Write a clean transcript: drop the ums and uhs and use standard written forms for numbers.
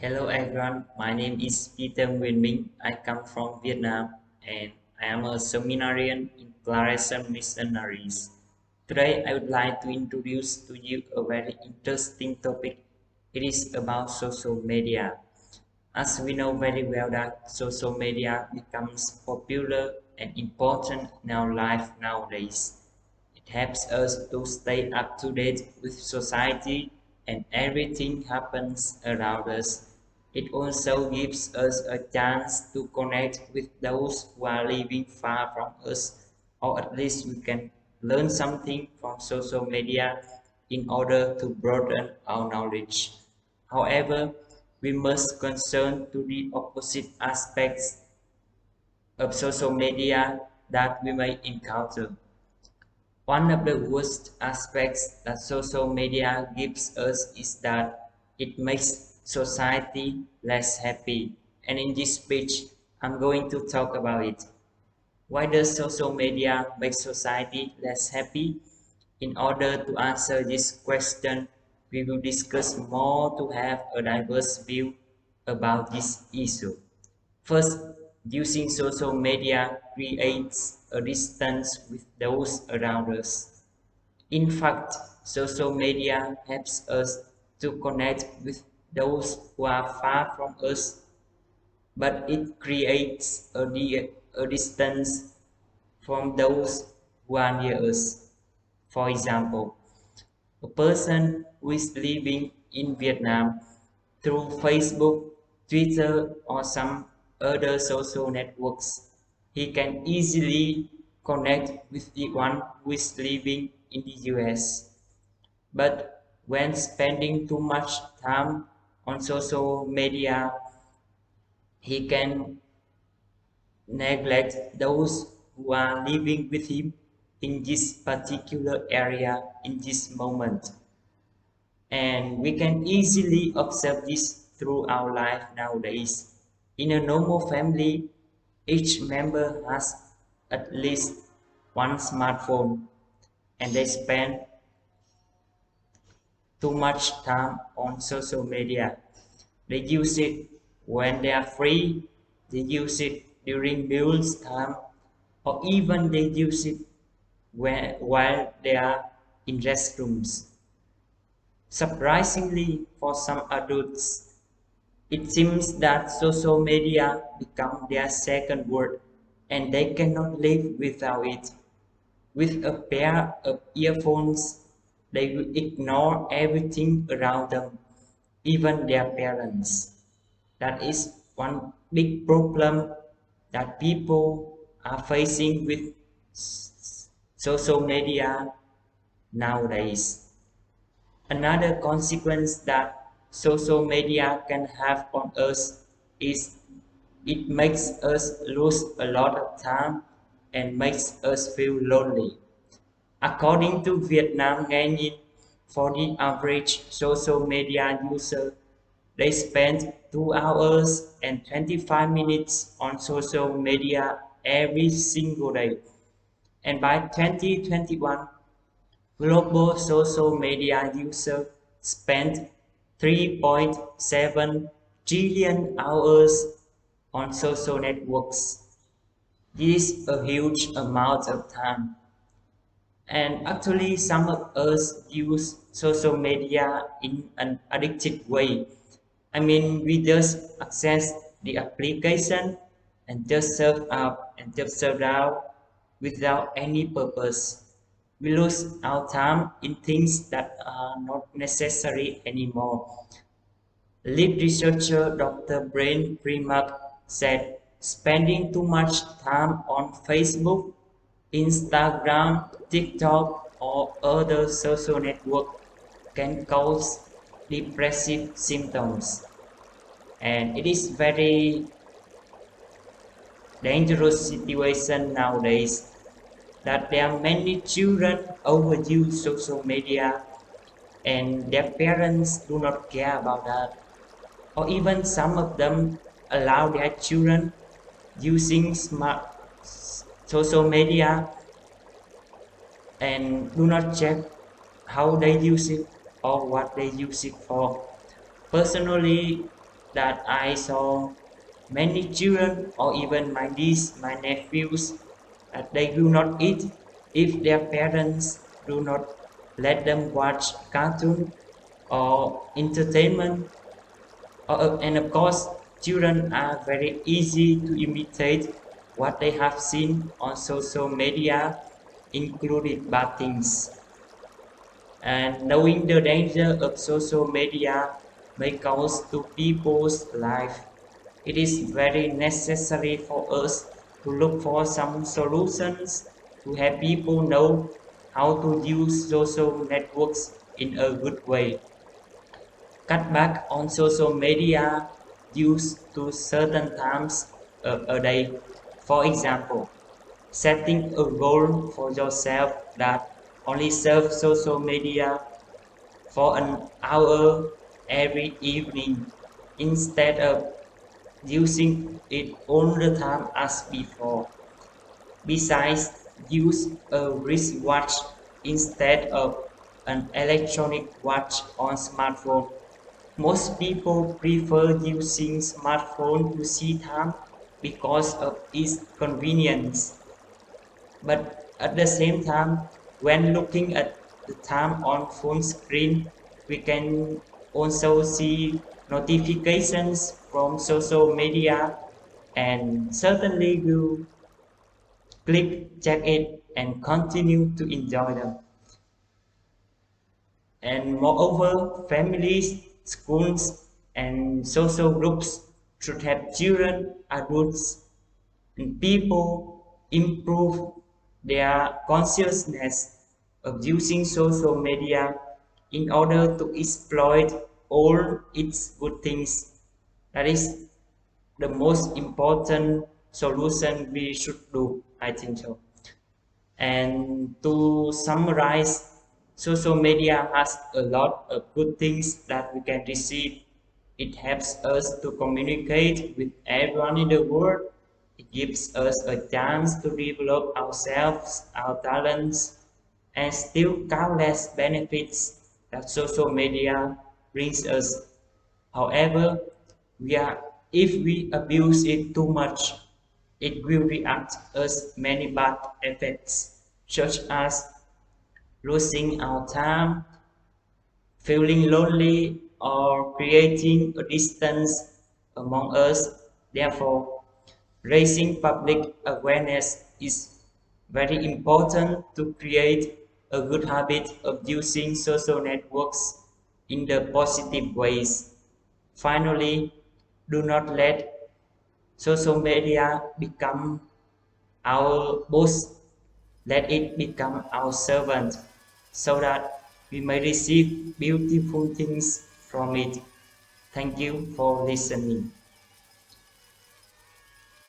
Hello everyone, my name is Peter Nguyen Minh. I come from Vietnam and I am a seminarian in Clarison Missionaries. Today I would like to introduce to you a very interesting topic. It is about social media. As we know very well that social media becomes popular and important in our life nowadays. It helps us to stay up to date with society and everything happens around us. It also gives us a chance to connect with those who are living far from us, or at least we can learn something from social media in order to broaden our knowledge. However, we must concern to the opposite aspects of social media that we may encounter. One of the worst aspects that social media gives us is that it makes society less happy. And in this speech, I'm going to talk about it. Why does social media make society less happy? In order to answer this question, we will discuss more to have a diverse view about this issue. First, using social media creates a distance with those around us. In fact, social media helps us to connect with those who are far from us, but it creates a distance from those who are near us. For example, a person who is living in Vietnam through Facebook, Twitter, or some other social networks, he can easily connect with the one who is living in the US. But when spending too much time on social media, he can neglect those who are living with him in this particular area in this moment. And we can easily observe this through our life nowadays. In a normal family, each member has at least one smartphone and they spend too much time on social media. They use it when they are free, they use it during meals time, or even they use it while they are in restrooms. Surprisingly, for some adults, it seems that social media become their second word and they cannot live without it. With a pair of earphones, they will ignore everything around them, even their parents. That is one big problem that people are facing with social media nowadays. Another consequence that social media can have on us is it makes us lose a lot of time and makes us feel lonely. According to Vietnam Ngay, for the average social media user, they spend 2 hours and 25 minutes on social media every single day. And by 2021, global social media users spent 3.7 trillion hours on social networks. This is a huge amount of time. And actually, some of us use social media in an addictive way. I mean, we just access the application and just surf up and just surf down without any purpose. We lose our time in things that are not necessary anymore. Lead researcher Dr. Brain Primack said spending too much time on Facebook, Instagram, TikTok, or other social network can cause depressive symptoms. And it is very dangerous situation nowadays that there are many children overuse social media and their parents do not care about that, or even some of them allow their children using smart social media and do not check how they use it or what they use it for. Personally, that I saw many children or even my niece, my nephews, that they do not eat if their parents do not let them watch cartoon or entertainment. And of course, children are very easy to imitate what they have seen on social media, including bad things. And knowing the danger of social media may cause to people's life, it is very necessary for us to look for some solutions to help people know how to use social networks in a good way. Cut back on social media use to certain times of a day. For example, setting a goal for yourself that only serve social media for an hour every evening instead of using it all the time as before. Besides, use a wristwatch instead of an electronic watch on smartphone. Most people prefer using smartphone to see time because of its convenience. But at the same time, when looking at the time on phone screen, we can also see notifications from social media and certainly will click check it and continue to enjoy them. And moreover, families, schools, and social groups should help children, adults, and people improve their consciousness of using social media in order to exploit all its good things. That is the most important solution we should do, I think so. And to summarize, social media has a lot of good things that we can receive. It helps us to communicate with everyone in the world. It gives us a chance to develop ourselves, our talents, and still countless benefits that social media brings us. However, if we abuse it too much, it will react us many bad effects, such as losing our time, feeling lonely, or creating a distance among us. Therefore, raising public awareness is very important to create a good habit of using social networks in the positive ways. Finally, do not let social media become our boss. Let it become our servant so that we may receive beautiful things from it. Thank you for listening.